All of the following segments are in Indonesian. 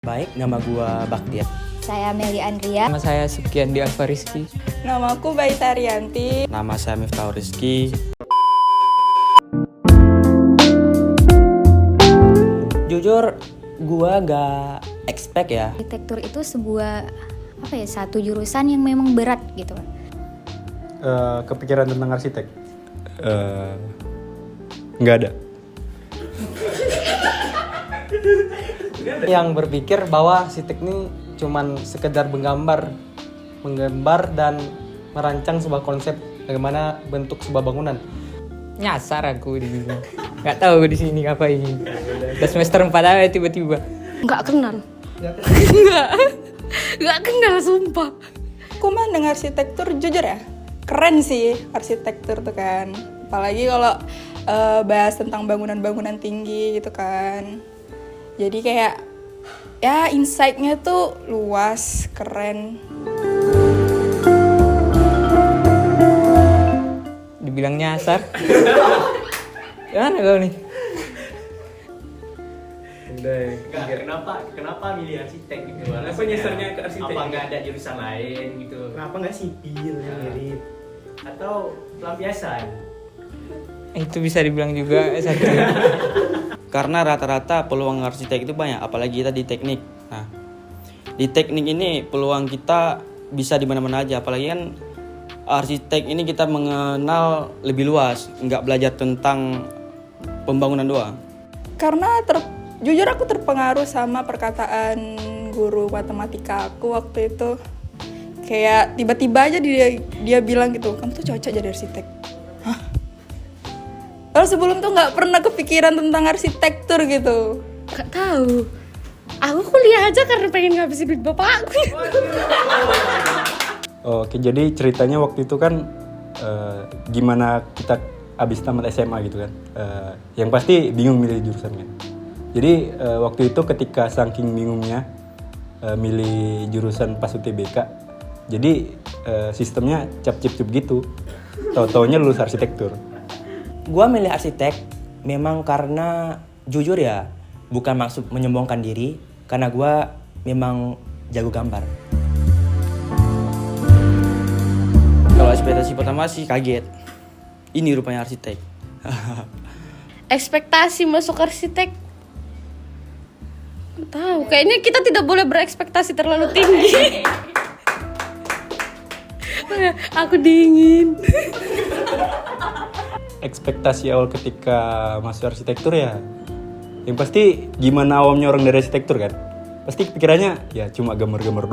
Baik, nama gua Baktiar. Saya Meli Andria. Nama saya Sukiandi Alfariski. Nama aku Baita Arianti. Nama saya Miftahul Rizky. Jujur, gua gak expect ya. Arsitektur itu sebuah satu jurusan yang memang berat gitu. Kepikiran tentang arsitek? Nggak ada. Yang berpikir bahwa arsitek ini cuman sekedar menggambar dan merancang sebuah konsep bagaimana bentuk sebuah bangunan. Nyasar aku di sini. Nggak tahu di sini ngapain. Udah semester 4 aja tiba-tiba. Nggak kenal, sumpah. Aku mandang arsitektur jujur ya, keren sih arsitektur tuh kan. Apalagi kalau bahas tentang bangunan-bangunan tinggi gitu kan. Jadi kayak ya insight-nya tuh luas, keren. Dibilang nyasar. Gimana kau nih? Kenapa milih arsitek gitu? Kenapa nyasarnya ke arsitek? Apa nggak ada jurusan lain gitu? Kenapa nggak sipil yang mirip? Atau pelampiasan? Itu bisa dibilang juga satu. Karena rata-rata peluang arsitek itu banyak, apalagi kita di teknik. Nah, di teknik ini peluang kita bisa di mana-mana aja, apalagi kan arsitek ini kita mengenal lebih luas, nggak belajar tentang pembangunan doang. Karena jujur aku terpengaruh sama perkataan guru matematika aku waktu itu. Kayak tiba-tiba aja dia bilang gitu, kamu tuh cocok jadi arsitek. Hah? Lalu sebelum tuh nggak pernah kepikiran tentang arsitektur gitu. Nggak tahu. Aku kuliah aja karena pengen ngabisin duit bapakku. Oke, jadi ceritanya waktu itu kan gimana kita abis tamat SMA gitu kan. Yang pasti bingung milih jurusan kan. Jadi waktu itu ketika saking bingungnya milih jurusan pas UTBK, jadi sistemnya cap-cip-cip gitu. Tahu-taunya lulus arsitektur. Gua milih arsitek memang karena jujur ya, bukan maksud menyombongkan diri, karena gua memang jago gambar. Kalau ekspektasi pertama sih kaget. Ini rupanya arsitek. Ekspektasi masuk arsitek. Nggak tahu. Kayaknya kita tidak boleh berekspektasi terlalu tinggi. Aku dingin. Ekspektasi awal ketika masuk arsitektur ya, yang pasti gimana awamnya orang dari arsitektur kan, pasti pikirannya ya cuma gambar-gambar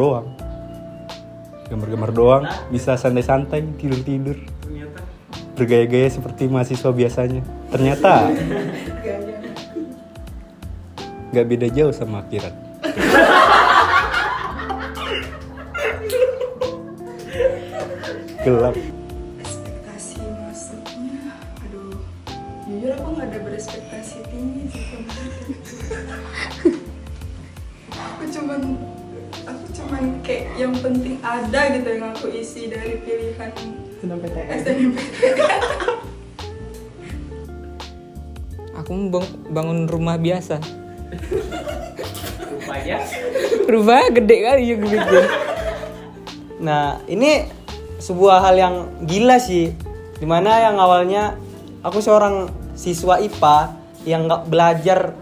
doang, bisa santai-santai, tidur-tidur, bergaya-gaya seperti mahasiswa biasanya. Ternyata nggak beda jauh sama akhirat. Gelap. Ekspektasi masuknya, aduh, jujur aku nggak ada berekspektasi tinggi sih kemarin. aku cuman kayak yang penting ada gitu yang aku isi dari pilihan SNMPTN. Aku bangun rumah biasa. Rupanya Rumah gede kali ya gue bikin. Nah, ini sebuah hal yang gila sih. Dimana yang awalnya aku seorang siswa IPA yang nggak belajar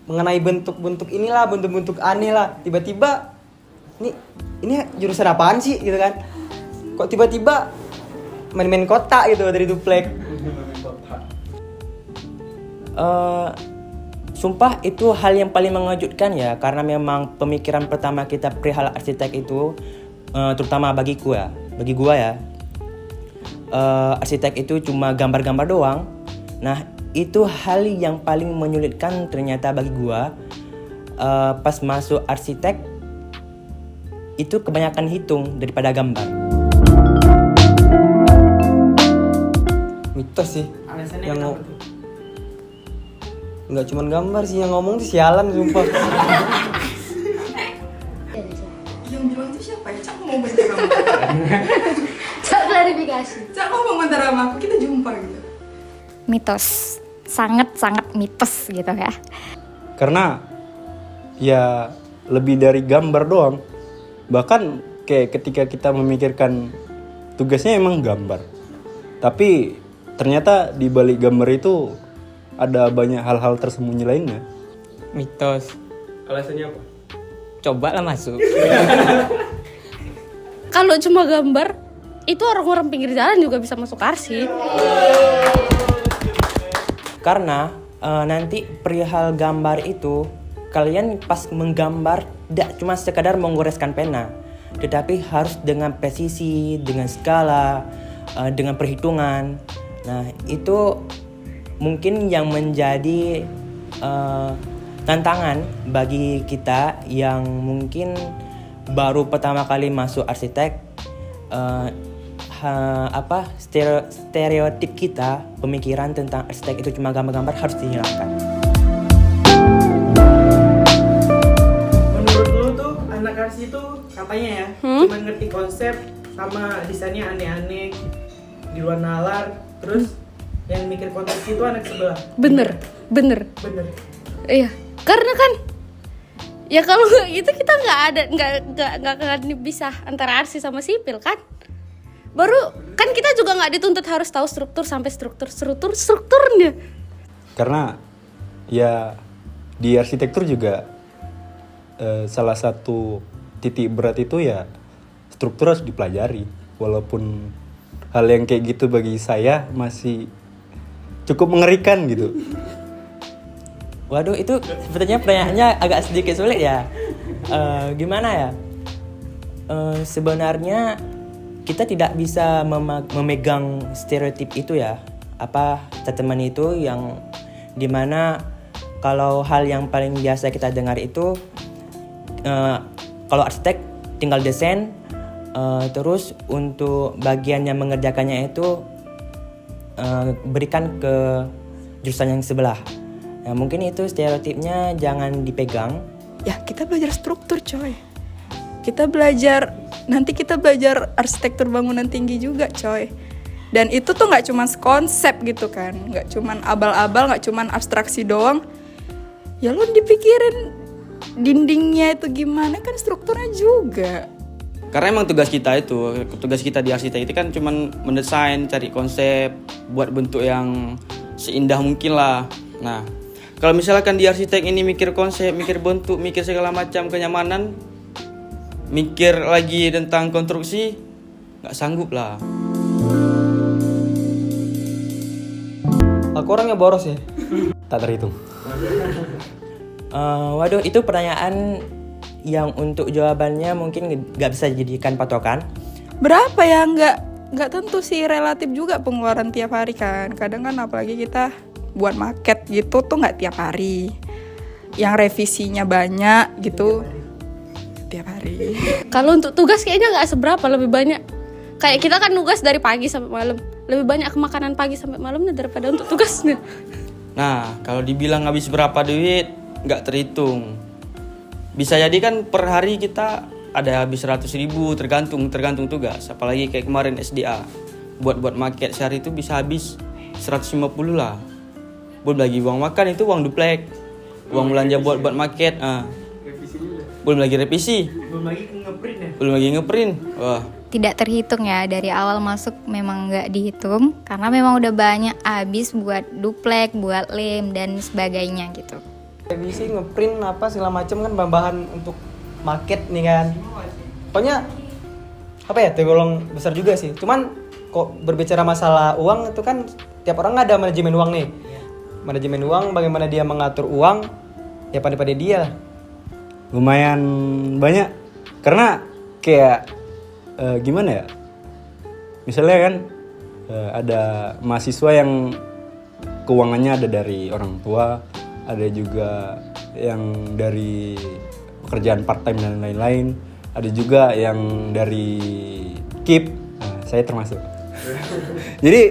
mengenai bentuk-bentuk inilah, bentuk-bentuk aneh lah. Tiba-tiba, ini jurusan apaan sih gitu kan? Kok tiba-tiba main-main kotak gitu dari duplek. Sumpah itu hal yang paling mengejutkan ya, karena memang pemikiran pertama kita perihal arsitek itu, terutama bagi gua ya, arsitek itu cuma gambar-gambar doang. Nah, itu hal yang paling menyulitkan ternyata bagi gua. Pas masuk arsitek itu kebanyakan hitung daripada gambar. Mitos sih. Yang nggak cuma gambar sih, yang ngomong tuh sialan sumpah. Yang bilang tuh siapa ya? Cak mau bentar sama aku. Cak klarifikasi. Cak mau bentar sama aku, kita jumpa gitu. Mitos, sangat mitos gitu ya. Karena ya lebih dari gambar doang. Bahkan kayak ketika kita memikirkan tugasnya emang gambar, tapi ternyata di balik gambar itu ada banyak hal-hal tersembunyi lainnya. Mitos. Alasannya apa? Coba lah masuk. Kalau cuma gambar, itu orang-orang pinggir jalan juga bisa masuk arsip. Karena nanti perihal gambar itu, kalian pas menggambar tidak cuma sekadar menggoreskan pena, tetapi harus dengan presisi, dengan skala, dengan perhitungan. Nah, itu mungkin yang menjadi tantangan bagi kita yang mungkin baru pertama kali masuk arsitek. Stereotip kita, pemikiran tentang arsitek itu cuma gambar-gambar harus dihilangkan. Menurut lu tuh anak arsi itu katanya ya cuma ngerti konsep sama desainnya aneh-aneh di luar nalar, terus yang mikir konstruksi itu anak sebelah. Bener. Bener. Iya, karena kan ya kalau itu kita nggak bisa antara arsi sama sipil kan. Baru kan kita juga nggak dituntut harus tahu struktur sampai strukturnya. Karena ya di arsitektur juga salah satu titik berat itu ya struktur harus dipelajari. Walaupun hal yang kayak gitu bagi saya masih cukup mengerikan gitu. Waduh, itu sepertinya pertanyaannya agak sedikit sulit ya. Gimana ya? Sebenarnya kita tidak bisa memegang stereotip itu ya. Statement itu yang dimana kalau hal yang paling biasa kita dengar itu kalau arsitek tinggal desain, terus untuk bagian yang mengerjakannya itu berikan ke jurusan yang sebelah. Nah, mungkin itu stereotipnya jangan dipegang. Ya kita belajar struktur coy. Nanti kita belajar arsitektur bangunan tinggi juga coy. Dan itu tuh gak cuma konsep gitu kan. Gak cuma abal-abal, gak cuma abstraksi doang. Ya lo dipikirin dindingnya itu gimana kan strukturnya juga. Karena emang tugas kita di arsitek itu kan cuman mendesain, cari konsep, buat bentuk yang seindah mungkin lah. Nah, kalau misalkan di arsitek ini mikir konsep, mikir bentuk, mikir segala macam kenyamanan, mikir lagi tentang konstruksi, nggak sanggup lah. Aku orangnya boros ya. Tak terhitung. Waduh, itu pertanyaan yang untuk jawabannya mungkin nggak bisa dijadikan patokan. Berapa ya? Nggak tentu sih, relatif juga pengeluaran tiap hari kan. Kadang kan apalagi kita buat market gitu tuh nggak tiap hari. Yang revisinya banyak gitu tiap hari. Kalau untuk tugas kayaknya nggak seberapa, lebih banyak. Kayak kita kan tugas dari pagi sampai malam, lebih banyak ke makanan pagi sampai malamnya daripada untuk tugasnya. Nah, kalau dibilang habis berapa duit, nggak terhitung. Bisa jadi kan per hari kita ada habis 100.000, tergantung tugas. Apalagi kayak kemarin SDA, buat market sehari itu bisa habis 150 lah. Belum lagi uang makan, itu uang duplek, uang belanja buat market, belum lagi revisi, Belum lagi ngeprint ya. belum lagi ngeprint. Wah, Tidak terhitung ya, dari awal masuk memang nggak dihitung karena memang udah banyak habis buat duplek, buat lem dan sebagainya gitu. Revisi, ngeprint apa segala macam kan bahan untuk market nih kan. Pokoknya apa ya, tergolong besar juga sih. Cuman kok berbicara masalah uang itu kan tiap orang ada manajemen uang nih. Manajemen uang, bagaimana dia mengatur uang, ya pada dia. Lumayan banyak. Karena kayak gimana ya? Misalnya kan ada mahasiswa yang keuangannya ada dari orang tua, ada juga yang dari pekerjaan part time dan lain-lain, ada juga yang dari KIP. Nah, saya termasuk. Jadi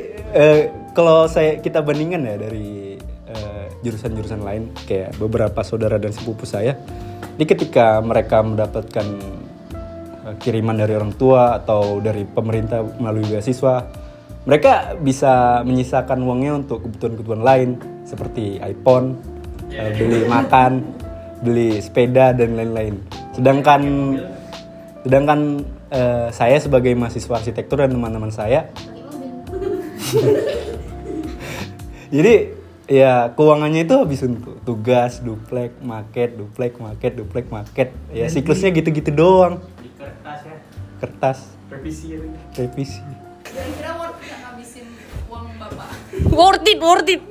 kalau kita bandingkan ya dari jurusan-jurusan lain, kayak beberapa saudara dan sepupu saya, ini ketika mereka mendapatkan kiriman dari orang tua atau dari pemerintah melalui beasiswa, mereka bisa menyisakan uangnya untuk kebutuhan-kebutuhan lain seperti iPhone, beli makan, beli sepeda dan lain-lain. Sedangkan saya sebagai mahasiswa arsitektur dan teman-teman saya jadi ya keuangannya itu habis untuk tugas, duplek, market. Ya siklusnya gitu-gitu doang. Di kertas ya. Kertas, Revisi. Worth it.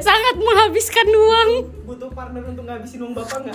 Sangat menghabiskan uang. Butuh partner untuk ngabisin uang bapak nggak?